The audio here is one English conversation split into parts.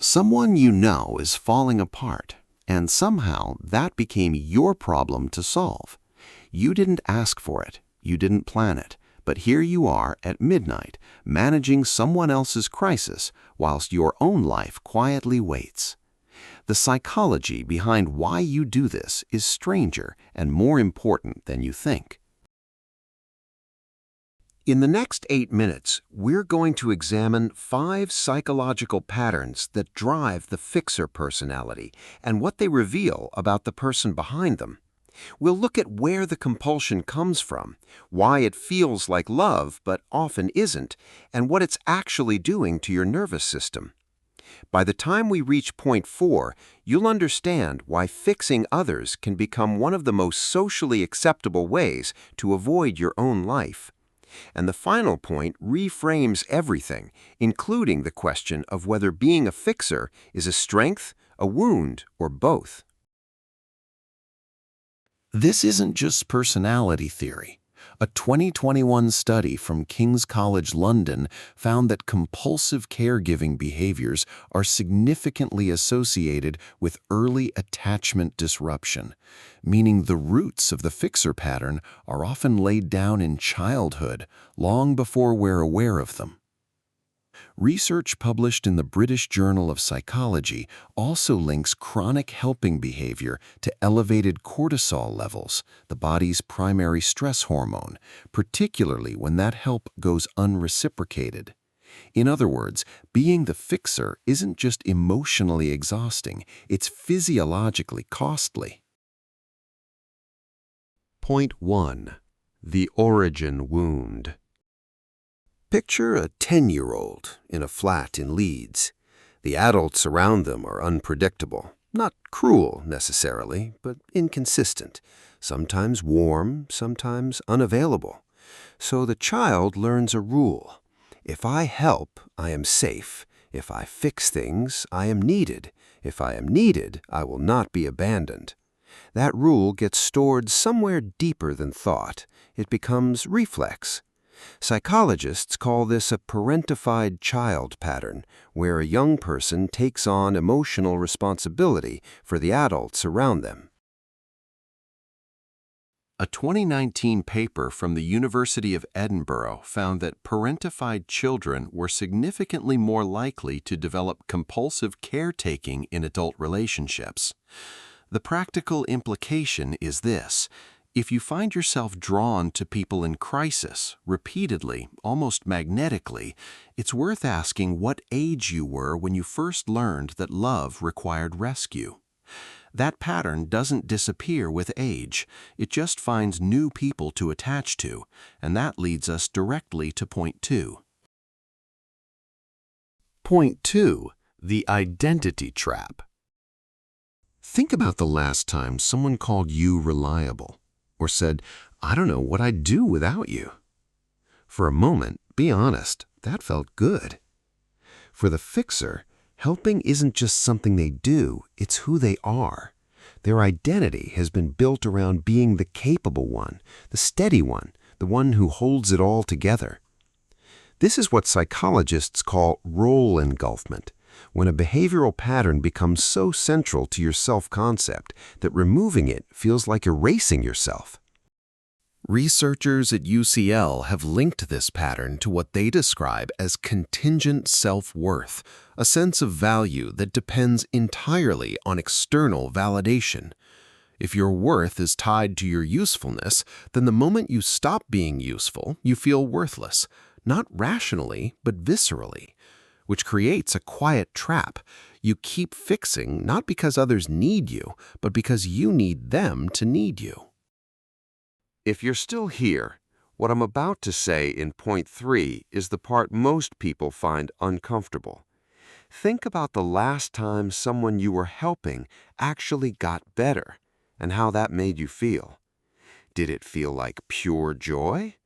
Someone you know is falling apart, and somehow that became your problem to solve. You didn't ask for it, you didn't plan it, but here you are at midnight, managing someone else's crisis whilst your own life quietly waits. The psychology behind why you do this is stranger and more important than you think. In the next 8 minutes, we're going to examine 5 psychological patterns that drive the fixer personality and what they reveal about the person behind them. We'll look at where the compulsion comes from, why it feels like love but often isn't, and what it's actually doing to your nervous system. By the time we reach point 4, you'll understand why fixing others can become one of the most socially acceptable ways to avoid your own life. And the final point reframes everything, including the question of whether being a fixer is a strength, a wound, or both. This isn't just personality theory. A 2021 study from King's College London found that compulsive caregiving behaviors are significantly associated with early attachment disruption, meaning the roots of the fixer pattern are often laid down in childhood, long before we're aware of them. Research published in the British Journal of Psychology also links chronic helping behavior to elevated cortisol levels, the body's primary stress hormone, particularly when that help goes unreciprocated. In other words, being the fixer isn't just emotionally exhausting, it's physiologically costly. Point 1. The origin wound. Picture a 10-year-old in a flat in Leeds. The adults around them are unpredictable, not cruel necessarily, but inconsistent, sometimes warm, sometimes unavailable. So the child learns a rule. If I help, I am safe. If I fix things, I am needed. If I am needed, I will not be abandoned. That rule gets stored somewhere deeper than thought. It becomes reflex. Psychologists call this a parentified child pattern, where a young person takes on emotional responsibility for the adults around them. A 2019 paper from the University of Edinburgh found that parentified children were significantly more likely to develop compulsive caretaking in adult relationships. The practical implication is this. If you find yourself drawn to people in crisis, repeatedly, almost magnetically, it's worth asking what age you were when you first learned that love required rescue. That pattern doesn't disappear with age, it just finds new people to attach to, and that leads us directly to point 2. Point 2. The identity trap. Think about the last time someone called you reliable, or said, "I don't know what I'd do without you." For a moment, be honest, that felt good. For the fixer, helping isn't just something they do, it's who they are. Their identity has been built around being the capable one, the steady one, the one who holds it all together. This is what psychologists call role engulfment, when a behavioral pattern becomes so central to your self-concept that removing it feels like erasing yourself. Researchers at UCL have linked this pattern to what they describe as contingent self-worth, a sense of value that depends entirely on external validation. If your worth is tied to your usefulness, then the moment you stop being useful, you feel worthless, not rationally, but viscerally, which creates a quiet trap. You keep fixing not because others need you, but because you need them to need you. If you're still here, what I'm about to say in point 3 is the part most people find uncomfortable. Think about the last time someone you were helping actually got better, and how that made you feel. Did it feel like pure joy?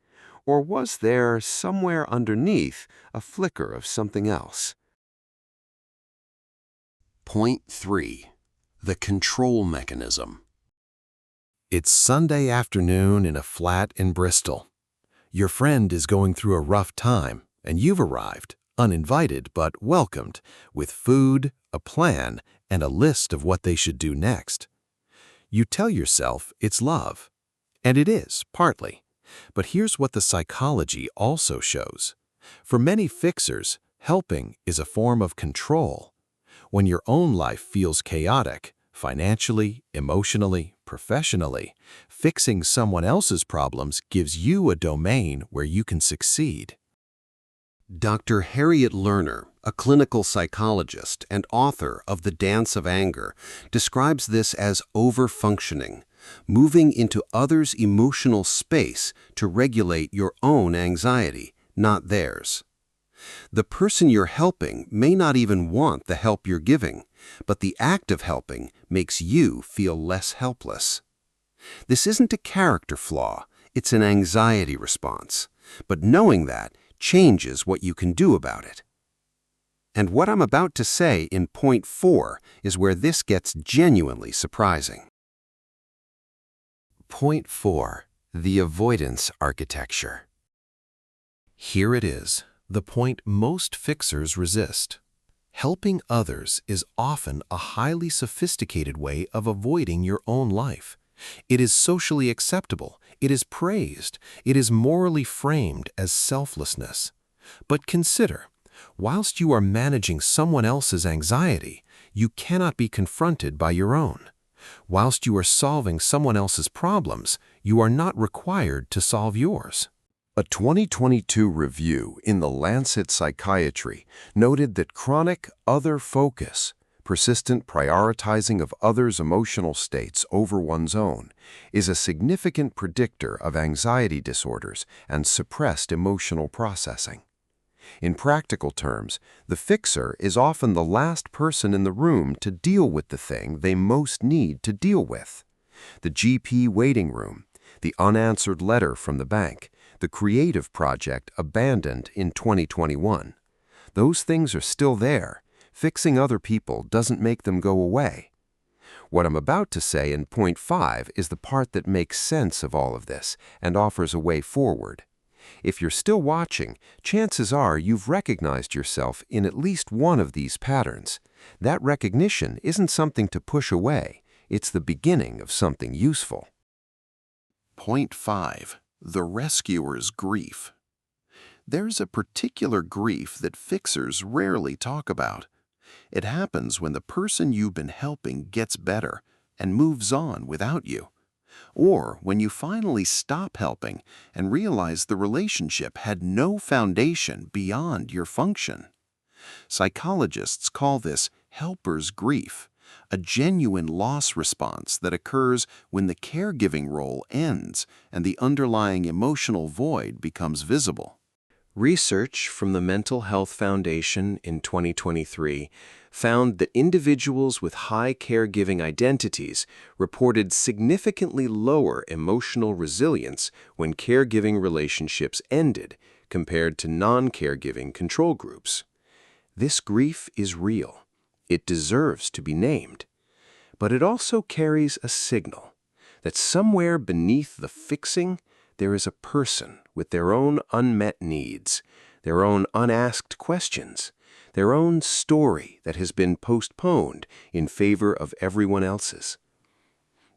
Or was there, somewhere underneath, a flicker of something else? Point 3. The control mechanism. It's Sunday afternoon in a flat in Bristol. Your friend is going through a rough time, and you've arrived, uninvited but welcomed, with food, a plan, and a list of what they should do next. You tell yourself it's love. And it is, partly. But here's what the psychology also shows. For many fixers, helping is a form of control. When your own life feels chaotic, financially, emotionally, professionally, fixing someone else's problems gives you a domain where you can succeed. Dr. Harriet Lerner, a clinical psychologist and author of The Dance of Anger, describes this as overfunctioning, moving into others' emotional space to regulate your own anxiety, not theirs. The person you're helping may not even want the help you're giving, but the act of helping makes you feel less helpless. This isn't a character flaw, it's an anxiety response. But knowing that changes what you can do about it. And what I'm about to say in point 4 is where this gets genuinely surprising. Point 4. The avoidance architecture. Here it is, the point most fixers resist. Helping others is often a highly sophisticated way of avoiding your own life. It is socially acceptable, it is praised, it is morally framed as selflessness. But consider, whilst you are managing someone else's anxiety, you cannot be confronted by your own. Whilst you are solving someone else's problems, you are not required to solve yours. A 2022 review in The Lancet Psychiatry noted that chronic other focus, persistent prioritizing of others' emotional states over one's own, is a significant predictor of anxiety disorders and suppressed emotional processing. In practical terms, the fixer is often the last person in the room to deal with the thing they most need to deal with. The GP waiting room, the unanswered letter from the bank, the creative project abandoned in 2021. Those things are still there. Fixing other people doesn't make them go away. What I'm about to say in point 5 is the part that makes sense of all of this and offers a way forward. If you're still watching, chances are you've recognized yourself in at least one of these patterns. That recognition isn't something to push away. It's the beginning of something useful. Point 5. The rescuer's grief. There's a particular grief that fixers rarely talk about. It happens when the person you've been helping gets better and moves on without you. Or when you finally stop helping and realize the relationship had no foundation beyond your function. Psychologists call this helper's grief, a genuine loss response that occurs when the caregiving role ends and the underlying emotional void becomes visible. Research from the Mental Health Foundation in 2023 found that individuals with high caregiving identities reported significantly lower emotional resilience when caregiving relationships ended compared to non-caregiving control groups. This grief is real. It deserves to be named. But it also carries a signal that somewhere beneath the fixing, there is a person with their own unmet needs, their own unasked questions, their own story that has been postponed in favor of everyone else's.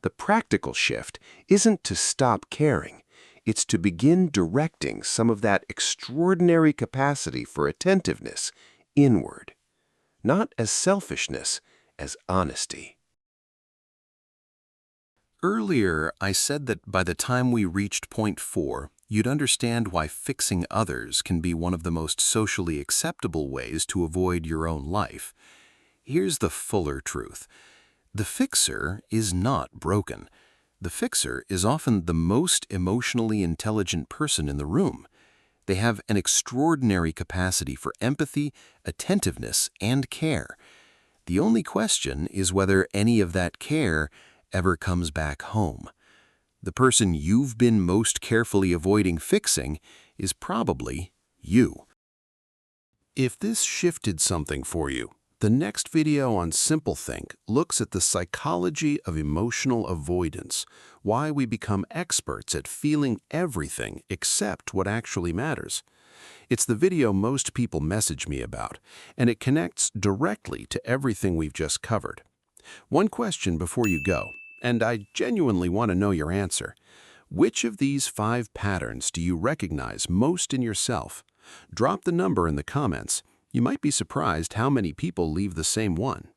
The practical shift isn't to stop caring, it's to begin directing some of that extraordinary capacity for attentiveness inward, not as selfishness, as honesty. Earlier, I said that by the time we reached point 4, you'd understand why fixing others can be one of the most socially acceptable ways to avoid your own life. Here's the fuller truth. The fixer is not broken. The fixer is often the most emotionally intelligent person in the room. They have an extraordinary capacity for empathy, attentiveness, and care. The only question is whether any of that care ever comes back home. The person you've been most carefully avoiding fixing is probably you. If this shifted something for you, the next video on Simplethink looks at the psychology of emotional avoidance, why we become experts at feeling everything except what actually matters. It's the video most people message me about, and it connects directly to everything we've just covered. One question before you go, and I genuinely want to know your answer. Which of these 5 patterns do you recognize most in yourself? Drop the number in the comments. You might be surprised how many people leave the same one.